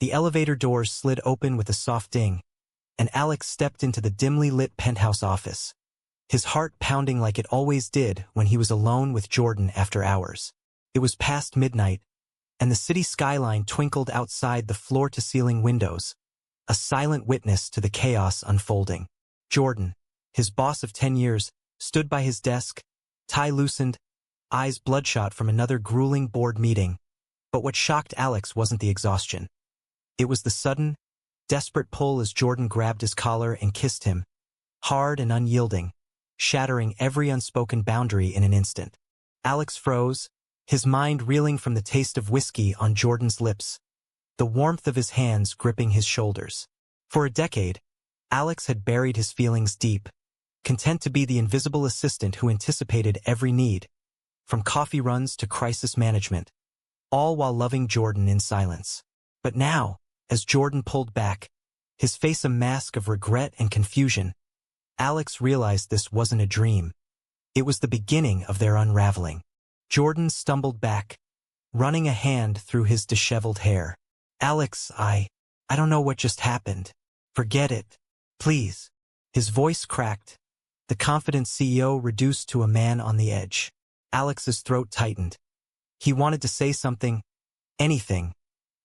The elevator doors slid open with a soft ding, and Alex stepped into the dimly lit penthouse office, his heart pounding like it always did when he was alone with Jordan after hours. It was past midnight, and the city skyline twinkled outside the floor-to-ceiling windows, a silent witness to the chaos unfolding. Jordan, his boss of 10 years, stood by his desk, tie loosened, eyes bloodshot from another grueling board meeting. But what shocked Alex wasn't the exhaustion. It was the sudden, desperate pull as Jordan grabbed his collar and kissed him, hard and unyielding, shattering every unspoken boundary in an instant. Alex froze, his mind reeling from the taste of whiskey on Jordan's lips, the warmth of his hands gripping his shoulders. For a decade, Alex had buried his feelings deep, content to be the invisible assistant who anticipated every need, from coffee runs to crisis management, all while loving Jordan in silence. But now, as Jordan pulled back, his face a mask of regret and confusion, Alex realized this wasn't a dream. It was the beginning of their unraveling. Jordan stumbled back, running a hand through his disheveled hair. "Alex, I don't know what just happened. Forget it. Please." His voice cracked, the confident CEO reduced to a man on the edge. Alex's throat tightened. He wanted to say something, anything,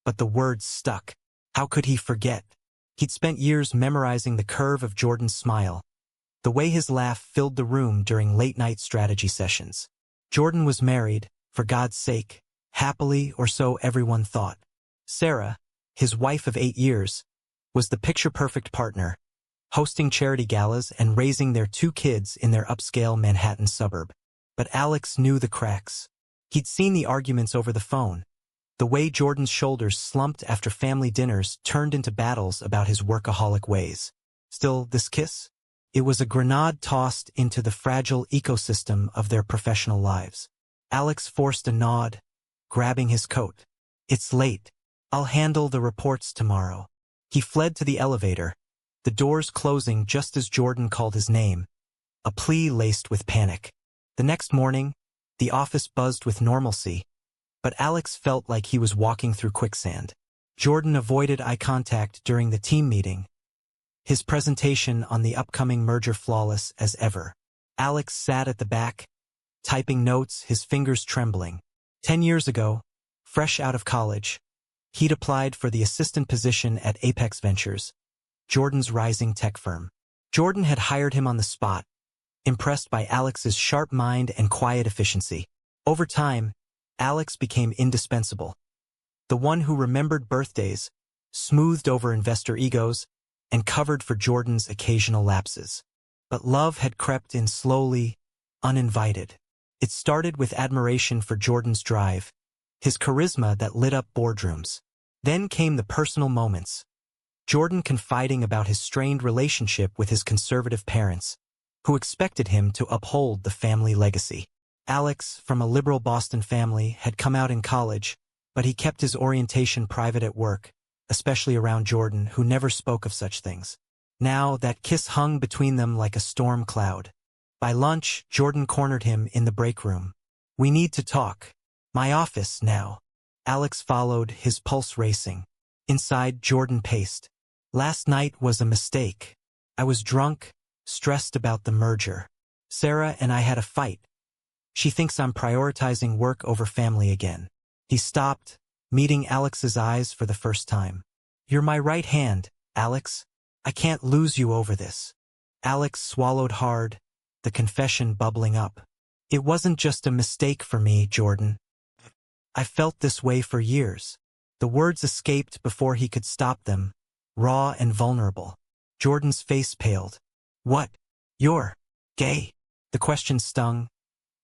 but the words stuck. How could he forget? He'd spent years memorizing the curve of Jordan's smile, the way his laugh filled the room during late-night strategy sessions. Jordan was married, for God's sake, happily or so everyone thought. Sarah, his wife of 8 years, was the picture-perfect partner, hosting charity galas and raising their 2 kids in their upscale Manhattan suburb. But Alex knew the cracks. He'd seen the arguments over the phone, the way Jordan's shoulders slumped after family dinners turned into battles about his workaholic ways. Still, this kiss? It was a grenade tossed into the fragile ecosystem of their professional lives. Alex forced a nod, grabbing his coat. "It's late. I'll handle the reports tomorrow." He fled to the elevator, the doors closing just as Jordan called his name, a plea laced with panic. The next morning, the office buzzed with normalcy, but Alex felt like he was walking through quicksand. Jordan avoided eye contact during the team meeting, his presentation on the upcoming merger flawless as ever. Alex sat at the back, typing notes, his fingers trembling. 10 years ago, fresh out of college, he'd applied for the assistant position at Apex Ventures, Jordan's rising tech firm. Jordan had hired him on the spot, impressed by Alex's sharp mind and quiet efficiency. Over time, Alex became indispensable. The one who remembered birthdays, smoothed over investor egos, and covered for Jordan's occasional lapses. But love had crept in slowly, uninvited. It started with admiration for Jordan's drive, his charisma that lit up boardrooms. Then came the personal moments. Jordan confiding about his strained relationship with his conservative parents, who expected him to uphold the family legacy. Alex, from a liberal Boston family, had come out in college, but he kept his orientation private at work, especially around Jordan, who never spoke of such things. Now, that kiss hung between them like a storm cloud. By lunch, Jordan cornered him in the break room. "We need to talk. My office, now." Alex followed, his pulse racing. Inside, Jordan paced. "Last night was a mistake. I was drunk, stressed about the merger. Sarah and I had a fight. She thinks I'm prioritizing work over family again." He stopped, meeting Alex's eyes for the first time. "You're my right hand, Alex. I can't lose you over this." Alex swallowed hard, the confession bubbling up. "It wasn't just a mistake for me, Jordan. I felt this way for years." The words escaped before he could stop them, raw and vulnerable. Jordan's face paled. "What? You're gay?" The question stung,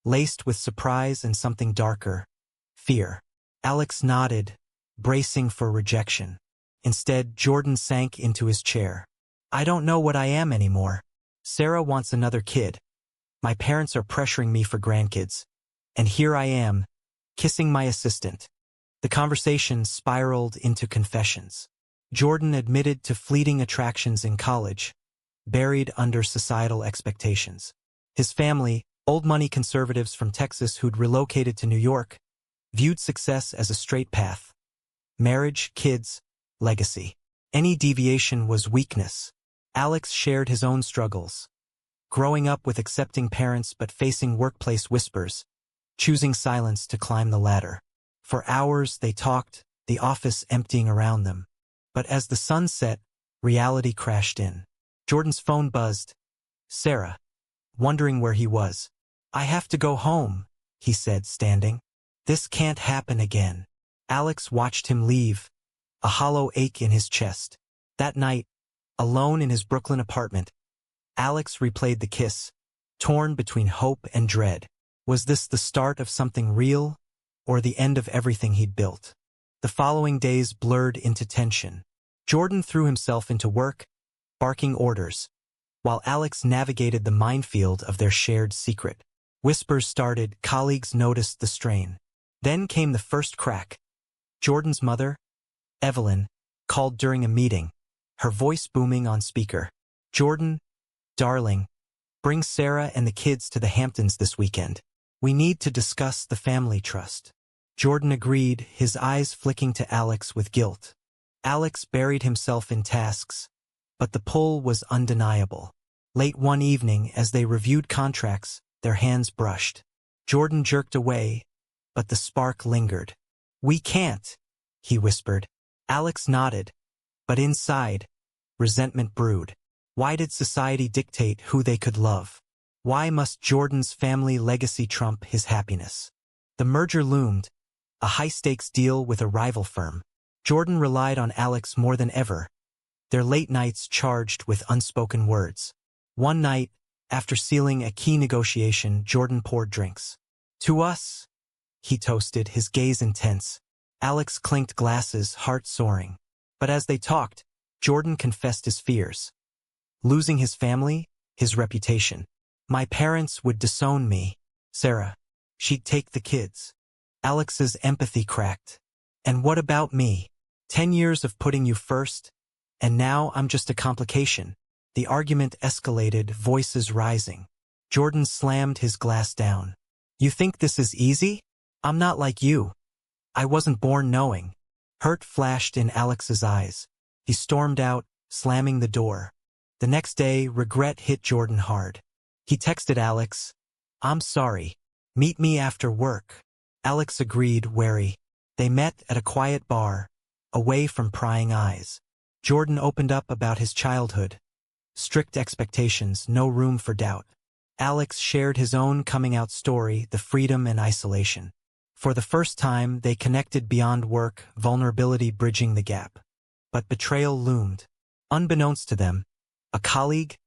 laced with surprise and something darker, fear. Alex nodded, bracing for rejection. Instead, Jordan sank into his chair. "I don't know what I am anymore. Sarah wants another kid. My parents are pressuring me for grandkids. And here I am, kissing my assistant." The conversation spiraled into confessions. Jordan admitted to fleeting attractions in college, buried under societal expectations. His family, old-money conservatives from Texas who'd relocated to New York, viewed success as a straight path. Marriage, kids, legacy. Any deviation was weakness. Alex shared his own struggles. Growing up with accepting parents but facing workplace whispers, choosing silence to climb the ladder. For hours they talked, the office emptying around them. But as the sun set, reality crashed in. Jordan's phone buzzed. Sarah, wondering where he was. "I have to go home," he said, standing. "This can't happen again." Alex watched him leave, a hollow ache in his chest. That night, alone in his Brooklyn apartment, Alex replayed the kiss, torn between hope and dread. Was this the start of something real, or the end of everything he'd built? The following days blurred into tension. Jordan threw himself into work, barking orders, while Alex navigated the minefield of their shared secret. Whispers started, colleagues noticed the strain. Then came the first crack. Jordan's mother, Evelyn, called during a meeting, her voice booming on speaker. "Jordan, darling, bring Sarah and the kids to the Hamptons this weekend. We need to discuss the family trust." Jordan agreed, his eyes flicking to Alex with guilt. Alex buried himself in tasks, but the pull was undeniable. Late one evening, as they reviewed contracts, their hands brushed. Jordan jerked away, but the spark lingered. "We can't," he whispered. Alex nodded, but inside, resentment brewed. Why did society dictate who they could love? Why must Jordan's family legacy trump his happiness? The merger loomed, a high-stakes deal with a rival firm. Jordan relied on Alex more than ever, their late nights charged with unspoken words. One night, after sealing a key negotiation, Jordan poured drinks. "To us," he toasted, his gaze intense. Alex clinked glasses, heart soaring. But as they talked, Jordan confessed his fears. Losing his family, his reputation. "My parents would disown me. Sarah, she'd take the kids." Alex's empathy cracked. "And what about me? 10 years of putting you first, and now I'm just a complication." The argument escalated, voices rising. Jordan slammed his glass down. "You think this is easy? I'm not like you. I wasn't born knowing." Hurt flashed in Alex's eyes. He stormed out, slamming the door. The next day, regret hit Jordan hard. He texted Alex, "I'm sorry. Meet me after work." Alex agreed, wary. They met at a quiet bar, away from prying eyes. Jordan opened up about his childhood. Strict expectations, no room for doubt. Alex shared his own coming-out story, the freedom and isolation. For the first time, they connected beyond work, vulnerability bridging the gap. But betrayal loomed. Unbeknownst to them, a colleague,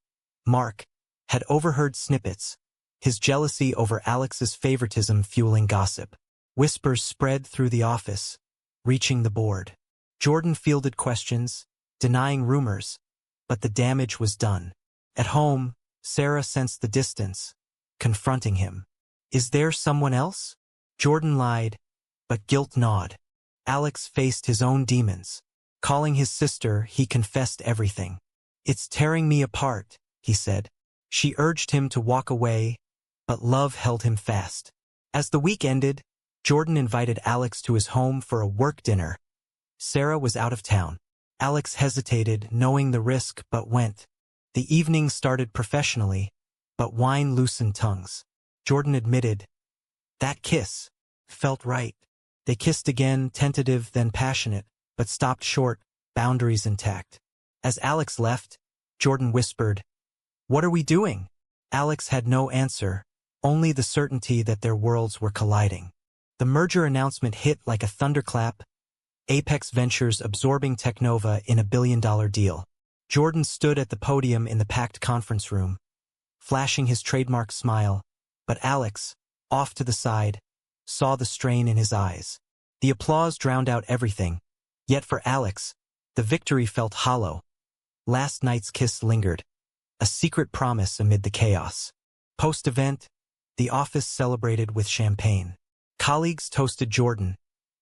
Mark, had overheard snippets, his jealousy over Alex's favoritism fueling gossip. Whispers spread through the office, reaching the board. Jordan fielded questions, denying rumors, but the damage was done. At home, Sarah sensed the distance, confronting him. "Is there someone else?" Jordan lied, but guilt gnawed. Alex faced his own demons. Calling his sister, he confessed everything. "It's tearing me apart," he said. She urged him to walk away, but love held him fast. As the week ended, Jordan invited Alex to his home for a work dinner. Sarah was out of town. Alex hesitated, knowing the risk, but went. The evening started professionally, but wine loosened tongues. Jordan admitted, "That kiss felt right." They kissed again, tentative then passionate, but stopped short, boundaries intact. As Alex left, Jordan whispered, "What are we doing?" Alex had no answer, only the certainty that their worlds were colliding. The merger announcement hit like a thunderclap, Apex Ventures absorbing Technova in a billion-dollar deal. Jordan stood at the podium in the packed conference room, flashing his trademark smile, but Alex, off to the side, saw the strain in his eyes. The applause drowned out everything, yet for Alex, the victory felt hollow. Last night's kiss lingered, a secret promise amid the chaos. Post-event, the office celebrated with champagne. Colleagues toasted Jordan,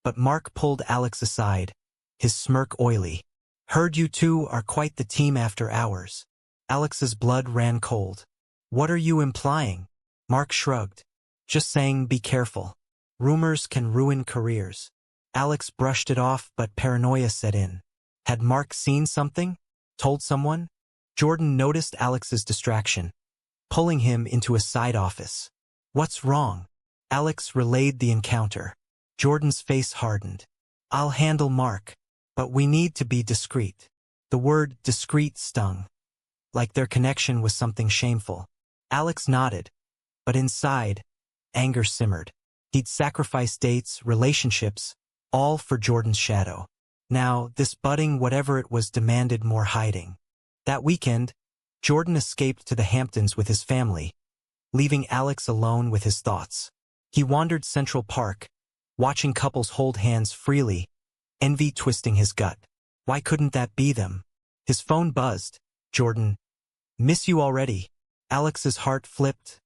but Mark pulled Alex aside, his smirk oily. "Heard you two are quite the team after hours." Alex's blood ran cold. "What are you implying?" Mark shrugged. "Just saying be careful. Rumors can ruin careers." Alex brushed it off, but paranoia set in. Had Mark seen something? Told someone? Jordan noticed Alex's distraction, pulling him into a side office. What's wrong? Alex relayed the encounter. Jordan's face hardened. I'll handle Mark, but we need to be discreet. The word discreet stung, like their connection was something shameful. Alex nodded, but inside, anger simmered. He'd sacrificed dates, relationships, all for Jordan's shadow. Now, this budding whatever it was demanded more hiding. That weekend, Jordan escaped to the Hamptons with his family, leaving Alex alone with his thoughts. He wandered Central Park, watching couples hold hands freely, envy twisting his gut. Why couldn't that be them? His phone buzzed. Jordan, miss you already. Alex's heart flipped,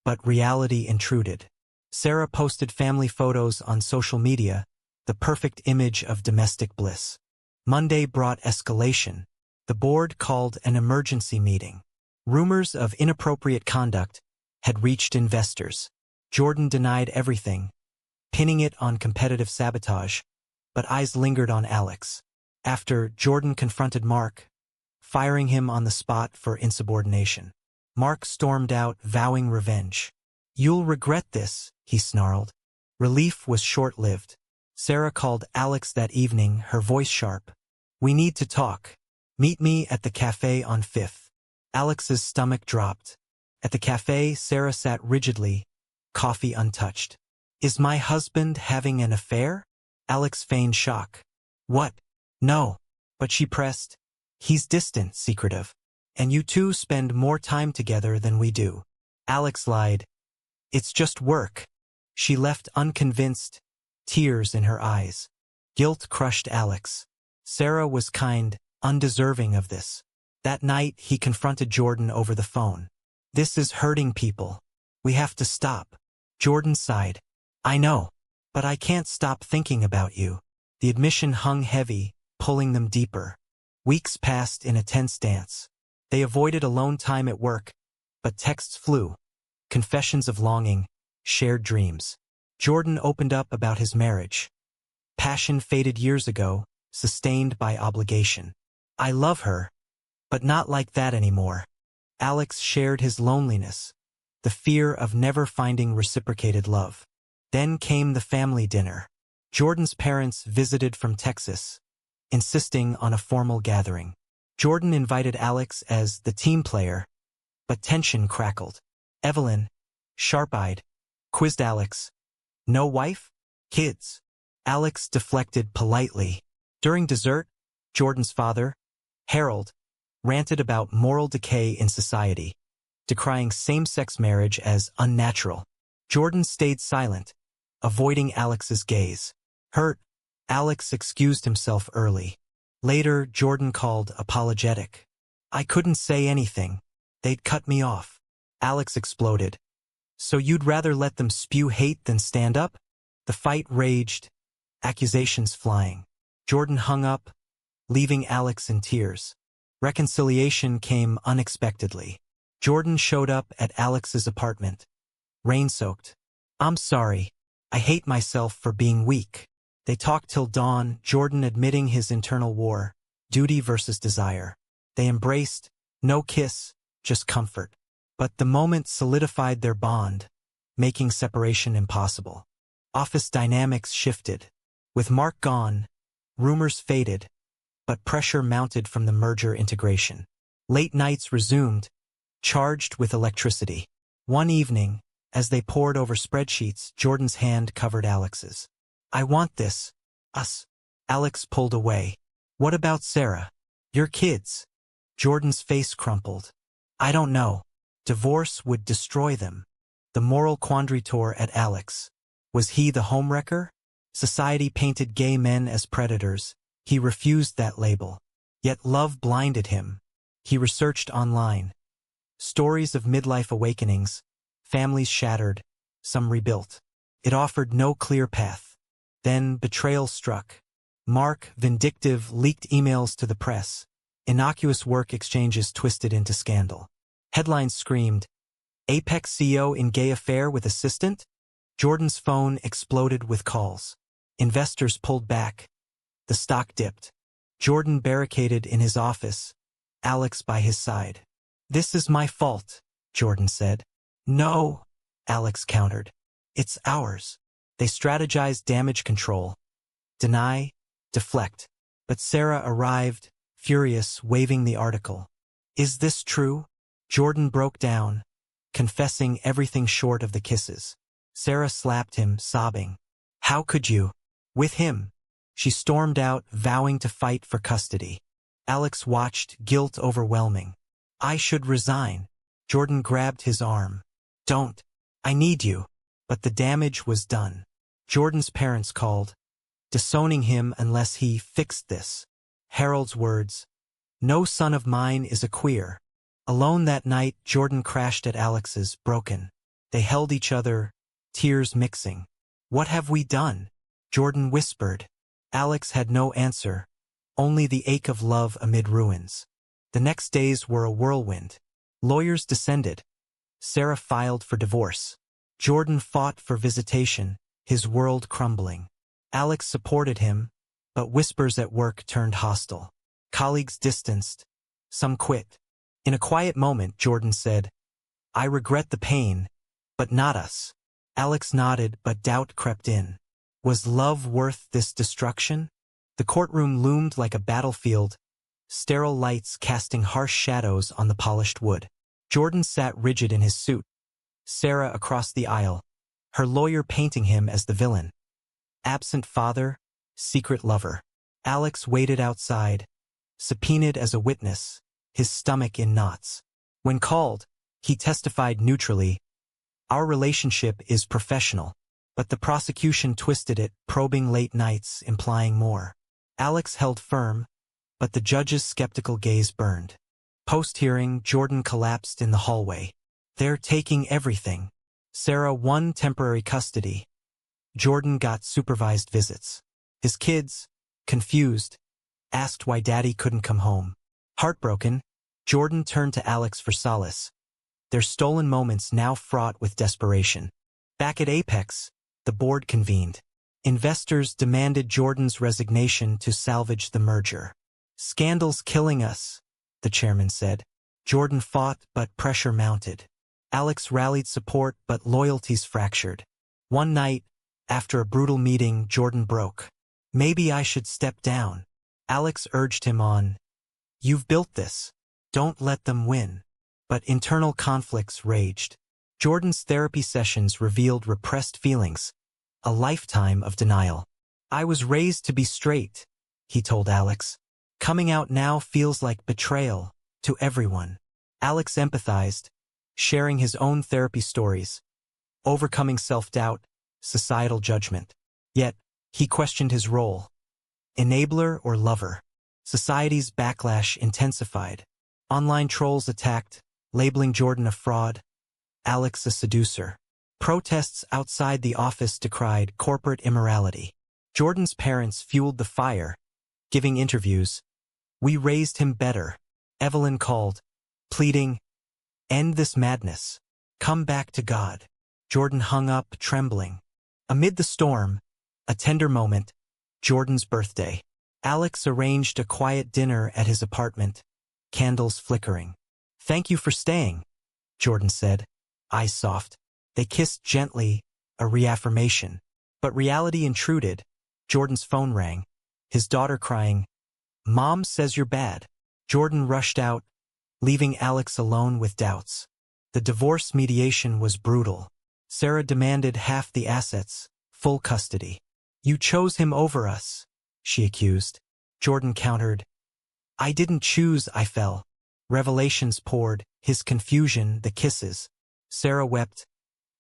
but reality intruded. Sarah posted family photos on social media, the perfect image of domestic bliss. Monday brought escalation. The board called an emergency meeting. Rumors of inappropriate conduct had reached investors. Jordan denied everything, pinning it on competitive sabotage, but eyes lingered on Alex. After, Jordan confronted Mark, firing him on the spot for insubordination. Mark stormed out, vowing revenge. You'll regret this, he snarled. Relief was short-lived. Sarah called Alex that evening, her voice sharp. We need to talk. Meet me at the cafe on 5th. Alex's stomach dropped. At the cafe, Sarah sat rigidly, coffee untouched. Is my husband having an affair? Alex feigned shock. What? No. But she pressed. He's distant, secretive. And you two spend more time together than we do. Alex lied. It's just work. She left unconvinced, tears in her eyes. Guilt crushed Alex. Sarah was kind, undeserving of this. That night, he confronted Jordan over the phone. This is hurting people. We have to stop. Jordan sighed. I know, but I can't stop thinking about you. The admission hung heavy, pulling them deeper. Weeks passed in a tense dance. They avoided alone time at work, but texts flew. Confessions of longing, shared dreams. Jordan opened up about his marriage. Passion faded years ago, sustained by obligation. I love her, but not like that anymore. Alex shared his loneliness, the fear of never finding reciprocated love. Then came the family dinner. Jordan's parents visited from Texas, insisting on a formal gathering. Jordan invited Alex as the team player, but tension crackled. Evelyn, sharp-eyed, quizzed Alex. No wife? Kids? Alex deflected politely. During dessert, Jordan's father, Harold, ranted about moral decay in society, decrying same-sex marriage as unnatural. Jordan stayed silent, avoiding Alex's gaze. Hurt, Alex excused himself early. Later, Jordan called apologetic. I couldn't say anything. They'd cut me off. Alex exploded. So you'd rather let them spew hate than stand up? The fight raged, accusations flying. Jordan hung up, leaving Alex in tears. Reconciliation came unexpectedly. Jordan showed up at Alex's apartment, rain-soaked. I'm sorry. I hate myself for being weak. They talked till dawn, Jordan admitting his internal war, duty versus desire. They embraced, no kiss, just comfort. But the moment solidified their bond, making separation impossible. Office dynamics shifted. With Mark gone, rumors faded, but pressure mounted from the merger integration. Late nights resumed, charged with electricity. One evening, as they pored over spreadsheets, Jordan's hand covered Alex's. I want this. Us. Alex pulled away. What about Sarah? Your kids? Jordan's face crumpled. I don't know. Divorce would destroy them. The moral quandary tore at Alex. Was he the homewrecker? Society painted gay men as predators. He refused that label. Yet love blinded him. He researched online. Stories of midlife awakenings, families shattered, some rebuilt. It offered no clear path. Then betrayal struck. Mark, vindictive, leaked emails to the press. Innocuous work exchanges twisted into scandal. Headlines screamed, Apex CEO in gay affair with assistant? Jordan's phone exploded with calls. Investors pulled back. The stock dipped. Jordan barricaded in his office, Alex by his side. "This is my fault," Jordan said. "No," Alex countered. "It's ours." They strategized damage control. Deny, deflect. But Sarah arrived, furious, waving the article. "Is this true?" Jordan broke down, confessing everything short of the kisses. Sarah slapped him, sobbing. "How could you? With him?" She stormed out, vowing to fight for custody. Alex watched, guilt overwhelming. "I should resign." Jordan grabbed his arm. "Don't. I need you." But the damage was done. Jordan's parents called, disowning him unless he fixed this. Harold's words, "No son of mine is a queer." Alone that night, Jordan crashed at Alex's, broken. They held each other, tears mixing. "What have we done?" Jordan whispered. Alex had no answer, only the ache of love amid ruins. The next days were a whirlwind. Lawyers descended. Sarah filed for divorce. Jordan fought for visitation, his world crumbling. Alex supported him, but whispers at work turned hostile. Colleagues distanced. Some quit. In a quiet moment, Jordan said, "I regret the pain, but not us." Alex nodded, but doubt crept in. Was love worth this destruction? The courtroom loomed like a battlefield, sterile lights casting harsh shadows on the polished wood. Jordan sat rigid in his suit. Sarah across the aisle, her lawyer painting him as the villain. Absent father, secret lover. Alex waited outside, subpoenaed as a witness, his stomach in knots. When called, he testified neutrally, "Our relationship is professional." But the prosecution twisted it, probing late nights, implying more. Alex held firm, but the judge's skeptical gaze burned. Post-hearing, Jordan collapsed in the hallway. "They're taking everything." Sarah won temporary custody. Jordan got supervised visits. His kids, confused, asked why Daddy couldn't come home. Heartbroken, Jordan turned to Alex for solace. Their stolen moments now fraught with desperation. Back at Apex, the board convened. Investors demanded Jordan's resignation to salvage the merger. "Scandal's killing us," the chairman said. Jordan fought, but pressure mounted. Alex rallied support, but loyalties fractured. One night, after a brutal meeting, Jordan broke. "Maybe I should step down." Alex urged him on. "You've built this. Don't let them win." But internal conflicts raged. Jordan's therapy sessions revealed repressed feelings, a lifetime of denial. "I was raised to be straight," he told Alex. "Coming out now feels like betrayal to everyone." Alex empathized, sharing his own therapy stories, overcoming self-doubt, societal judgment. Yet, he questioned his role. Enabler or lover? Society's backlash intensified. Online trolls attacked, labeling Jordan a fraud, Alex a seducer. Protests outside the office decried corporate immorality. Jordan's parents fueled the fire, giving interviews. "We raised him better," Evelyn called, pleading, "End this madness. Come back to God." Jordan hung up, trembling. Amid the storm, a tender moment, Jordan's birthday. Alex arranged a quiet dinner at his apartment, candles flickering. "Thank you for staying," Jordan said, eyes soft. They kissed gently, a reaffirmation. But reality intruded. Jordan's phone rang, his daughter crying, "Mom says you're bad." Jordan rushed out, leaving Alex alone with doubts. The divorce mediation was brutal. Sarah demanded half the assets, full custody. "You chose him over us," she accused. Jordan countered, "I didn't choose, I fell." Revelations poured, his confusion, the kisses. Sarah wept,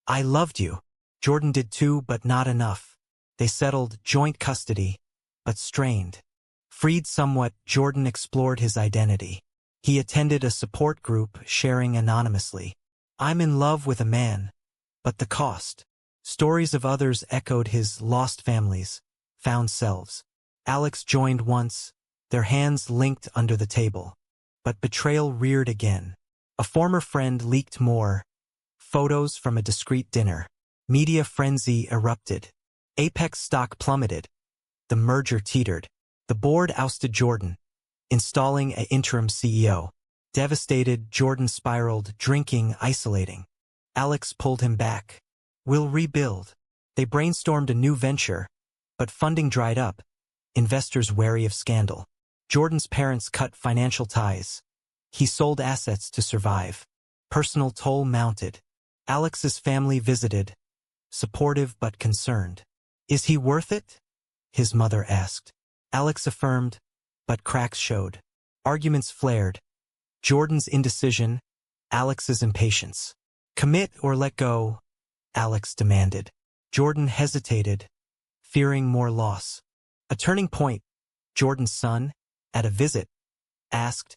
"I loved you." Jordan did too, but not enough. They settled joint custody, but strained. Freed somewhat, Jordan explored his identity. He attended a support group, sharing anonymously. "I'm in love with a man, but the cost." Stories of others echoed his lost families, found selves. Alex joined once, their hands linked under the table. But betrayal reared again. A former friend leaked more, photos from a discreet dinner. Media frenzy erupted. Apex stock plummeted. The merger teetered. The board ousted Jordan, installing an interim CEO. Devastated, Jordan spiraled, drinking, isolating. Alex pulled him back. We'll rebuild. They brainstormed a new venture, but funding dried up, investors wary of scandal. Jordan's parents cut financial ties. He sold assets to survive. Personal toll mounted. Alex's family visited, supportive but concerned. Is he worth it? His mother asked. Alex affirmed, but cracks showed. Arguments flared. Jordan's indecision, Alex's impatience. Commit or let go, Alex demanded. Jordan hesitated, fearing more loss. A turning point, Jordan's son, at a visit, asked,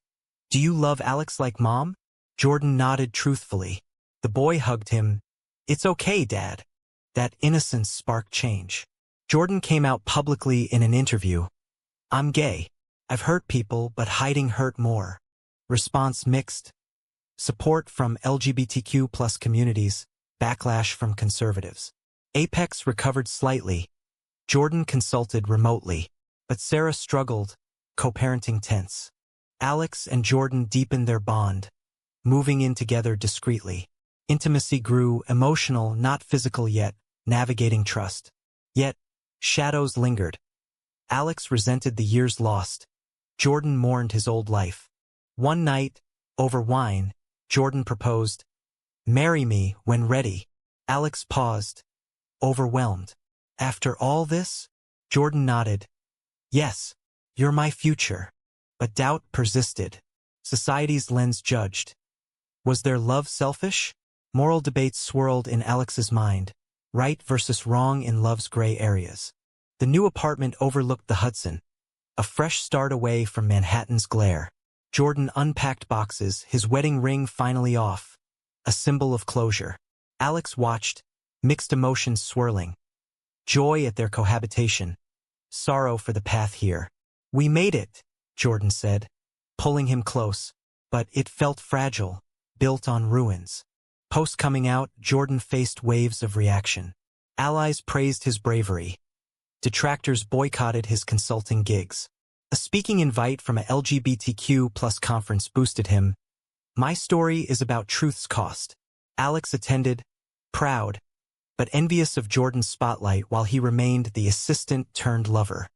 "Do you love Alex like Mom?" Jordan nodded truthfully. The boy hugged him. "It's okay, Dad." That innocence sparked change. Jordan came out publicly in an interview. "I'm gay. I've hurt people, but hiding hurt more." Response mixed. Support from LGBTQ+ communities, backlash from conservatives. Apex recovered slightly. Jordan consulted remotely, but Sarah struggled, co-parenting tense. Alex and Jordan deepened their bond, moving in together discreetly. Intimacy grew, emotional, not physical yet, navigating trust. Yet, shadows lingered. Alex resented the years lost. Jordan mourned his old life. One night, over wine, Jordan proposed, "Marry me when ready." Alex paused, overwhelmed. "After all this?" Jordan nodded. "Yes, you're my future." But doubt persisted. Society's lens judged. Was their love selfish? Moral debates swirled in Alex's mind, right versus wrong in love's gray areas. The new apartment overlooked the Hudson, a fresh start away from Manhattan's glare. Jordan unpacked boxes, his wedding ring finally off, a symbol of closure. Alex watched, mixed emotions swirling. Joy at their cohabitation, sorrow for the path here. "We made it," Jordan said, pulling him close, but it felt fragile, built on ruins. Post coming out, Jordan faced waves of reaction. Allies praised his bravery. Detractors boycotted his consulting gigs. A speaking invite from a LGBTQ+ conference boosted him. My story is about truth's cost. Alex attended, proud, but envious of Jordan's spotlight while he remained the assistant turned lover.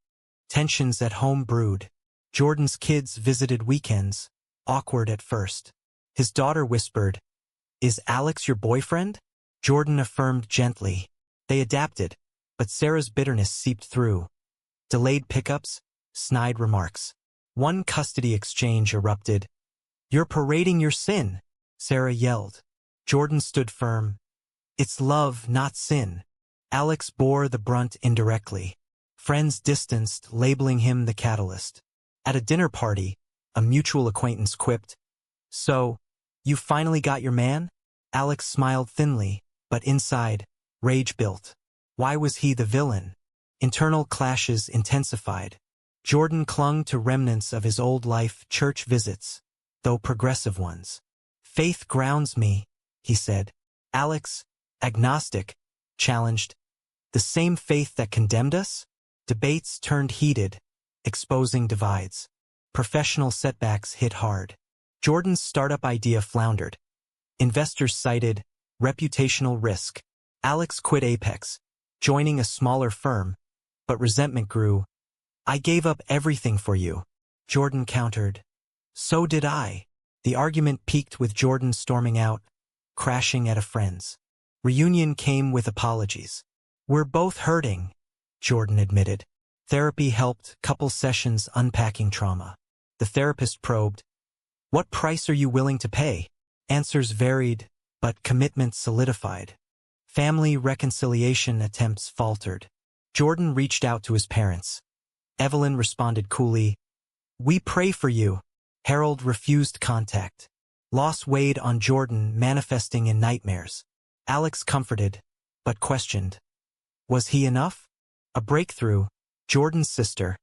Tensions at home brewed. Jordan's kids visited weekends, awkward at first. His daughter whispered, "Is Alex your boyfriend?" Jordan affirmed gently. They adapted, but Sarah's bitterness seeped through. Delayed pickups, snide remarks. One custody exchange erupted. "You're parading your sin," Sarah yelled. Jordan stood firm. "It's love, not sin." Alex bore the brunt indirectly. Friends distanced, labeling him the catalyst. At a dinner party, a mutual acquaintance quipped, "So, you finally got your man?" Alex smiled thinly, but inside, rage built. Why was he the villain? Internal clashes intensified. Jordan clung to remnants of his old life, church visits, though progressive ones. "Faith grounds me," he said. Alex, agnostic, challenged, "The same faith that condemned us?" Debates turned heated, exposing divides. Professional setbacks hit hard. Jordan's startup idea floundered. Investors cited reputational risk. Alex quit Apex, joining a smaller firm, but resentment grew. "I gave up everything for you," Jordan countered. "So did I." The argument peaked with Jordan storming out, crashing at a friend's. Reunion came with apologies. "We're both hurting," Jordan admitted. Therapy helped, couple sessions unpacking trauma. The therapist probed, "What price are you willing to pay?" Answers varied, but commitment solidified. Family reconciliation attempts faltered. Jordan reached out to his parents. Evelyn responded coolly, "We pray for you." Harold refused contact. Loss weighed on Jordan, manifesting in nightmares. Alex comforted, but questioned. Was he enough? A breakthrough. Jordan's sister,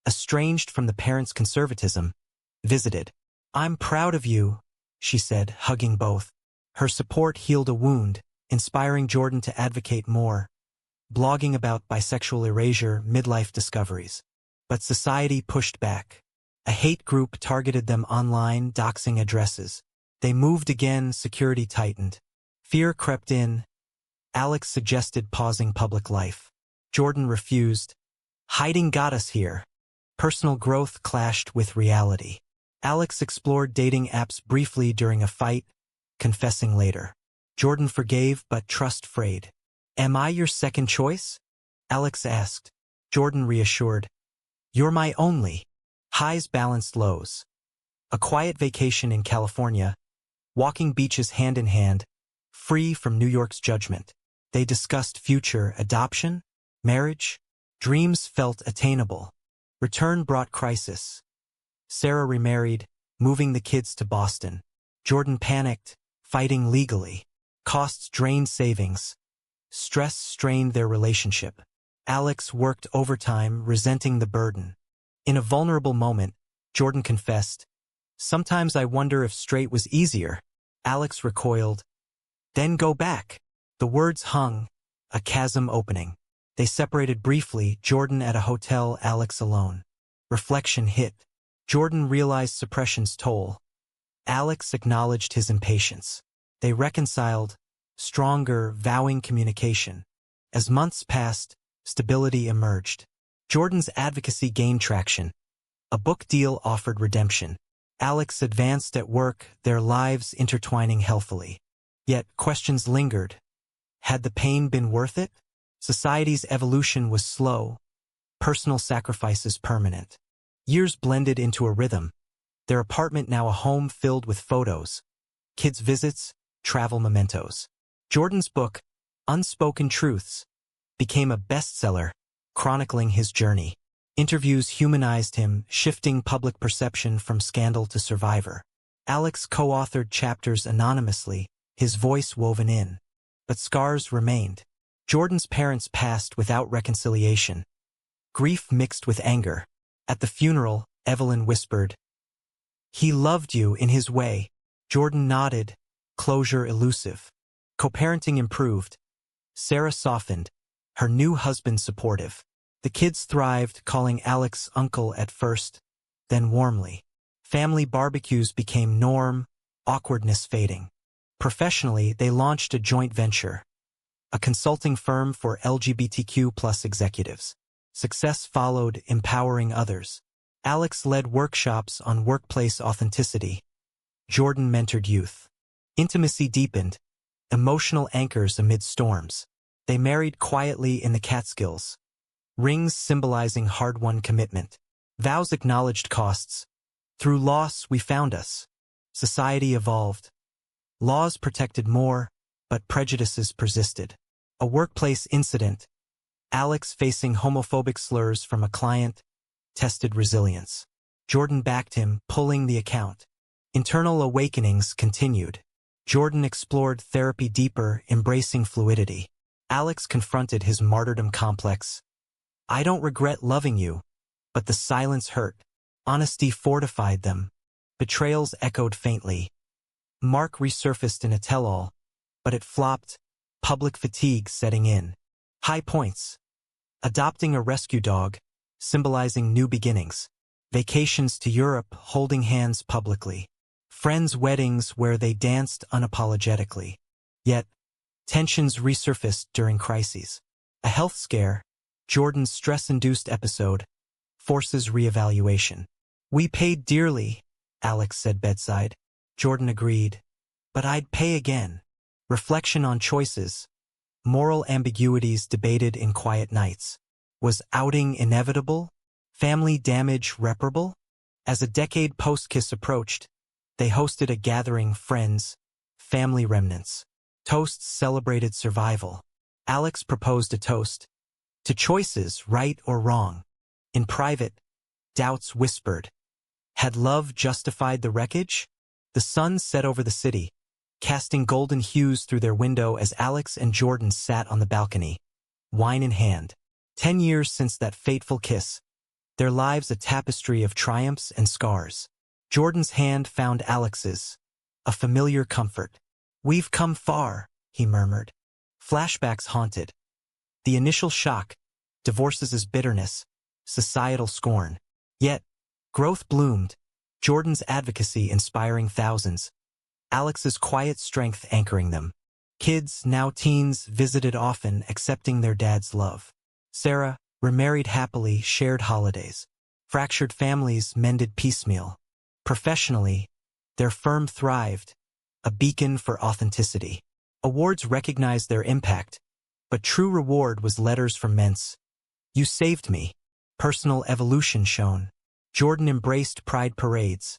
estranged from the parents' conservatism, visited. "I'm proud of you," she said, hugging both. Her support healed a wound, inspiring Jordan to advocate more, blogging about bisexual erasure, midlife discoveries. But society pushed back. A hate group targeted them online, doxing addresses. They moved again, security tightened. Fear crept in. Alex suggested pausing public life. Jordan refused. Hiding got us here. Personal growth clashed with reality. Alex explored dating apps briefly during a fight, confessing later. Jordan forgave, but trust frayed. Am I your second choice? Alex asked. Jordan reassured. You're my only. Highs balanced lows. A quiet vacation in California, walking beaches hand in hand, free from New York's judgment. They discussed future adoption, marriage. Dreams felt attainable. Return brought crisis. Sarah remarried, moving the kids to Boston. Jordan panicked, fighting legally. Costs drained savings. Stress strained their relationship. Alex worked overtime, resenting the burden. In a vulnerable moment, Jordan confessed, "Sometimes I wonder if straight was easier." Alex recoiled. "Then go back." The words hung, a chasm opening. They separated briefly, Jordan at a hotel, Alex alone. Reflection hit. Jordan realized suppression's toll. Alex acknowledged his impatience. They reconciled, stronger, vowing communication. As months passed, stability emerged. Jordan's advocacy gained traction. A book deal offered redemption. Alex advanced at work, their lives intertwining healthily. Yet questions lingered. Had the pain been worth it? Society's evolution was slow, personal sacrifices permanent. Years blended into a rhythm. Their apartment now a home filled with photos, kids' visits, travel mementos. Jordan's book, Unspoken Truths, became a bestseller, chronicling his journey. Interviews humanized him, shifting public perception from scandal to survivor. Alex co-authored chapters anonymously, his voice woven in. But scars remained. Jordan's parents passed without reconciliation. Grief mixed with anger. At the funeral, Evelyn whispered, "He loved you in his way." Jordan nodded, closure elusive. Co-parenting improved. Sarah softened, her new husband supportive. The kids thrived, calling Alex uncle at first, then warmly. Family barbecues became norm, awkwardness fading. Professionally, they launched a joint venture, a consulting firm for LGBTQ+ executives. Success followed, empowering others. Alex led workshops on workplace authenticity. Jordan mentored youth. Intimacy deepened, emotional anchors amid storms. They married quietly in the Catskills. Rings symbolizing hard-won commitment. Vows acknowledged costs. Through loss, we found us. Society evolved. Laws protected more, but prejudices persisted. A workplace incident. Alex facing homophobic slurs from a client, tested resilience. Jordan backed him, pulling the account. Internal awakenings continued. Jordan explored therapy deeper, embracing fluidity. Alex confronted his martyrdom complex. "I don't regret loving you, but the silence hurt." Honesty fortified them. Betrayals echoed faintly. Mark resurfaced in a tell-all, but it flopped, public fatigue setting in. High points. Adopting a rescue dog, symbolizing new beginnings. Vacations to Europe, holding hands publicly. Friends' weddings where they danced unapologetically. Yet, tensions resurfaced during crises. A health scare, Jordan's stress-induced episode, forces reevaluation. "We paid dearly," Alex said bedside. Jordan agreed. "But I'd pay again." Reflection on choices. Moral ambiguities debated in quiet nights. Was outing inevitable? Family damage reparable? As a decade post-kiss approached, they hosted a gathering, friends, family remnants. Toasts celebrated survival. Alex proposed a toast to choices, right or wrong. In private, doubts whispered. Had love justified the wreckage? The sun set over the city, casting golden hues through their window as Alex and Jordan sat on the balcony, wine in hand. 10 years since that fateful kiss, their lives a tapestry of triumphs and scars. Jordan's hand found Alex's, a familiar comfort. "We've come far," he murmured. Flashbacks haunted. The initial shock, divorces as bitterness, societal scorn. Yet, growth bloomed, Jordan's advocacy inspiring thousands, Alex's quiet strength anchoring them. Kids, now teens, visited often, accepting their dad's love. Sarah, remarried happily, shared holidays. Fractured families mended piecemeal. Professionally, their firm thrived, a beacon for authenticity. Awards recognized their impact, but true reward was letters from Mence. You saved me. Personal evolution shone. Jordan embraced pride parades.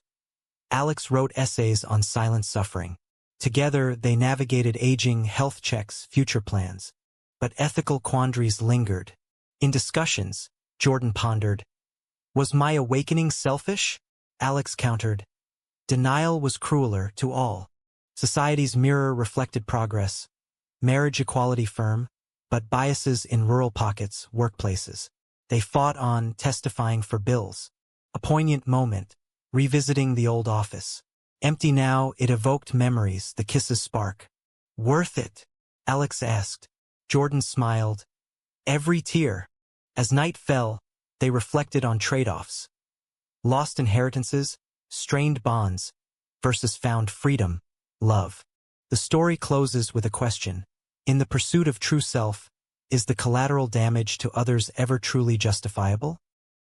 Alex wrote essays on silent suffering. Together, they navigated aging, health checks, future plans. But ethical quandaries lingered. In discussions, Jordan pondered, was my awakening selfish? Alex countered, denial was crueler to all. Society's mirror reflected progress. Marriage equality firm, but biases in rural pockets, workplaces. They fought on, testifying for bills. A poignant moment, revisiting the old office. Empty now, it evoked memories, the kisses spark. Worth it? Alex asked. Jordan smiled. Every tear. As night fell, they reflected on trade-offs. Lost inheritances, strained bonds, versus found freedom, love. The story closes with a question. In the pursuit of true self, is the collateral damage to others ever truly justifiable?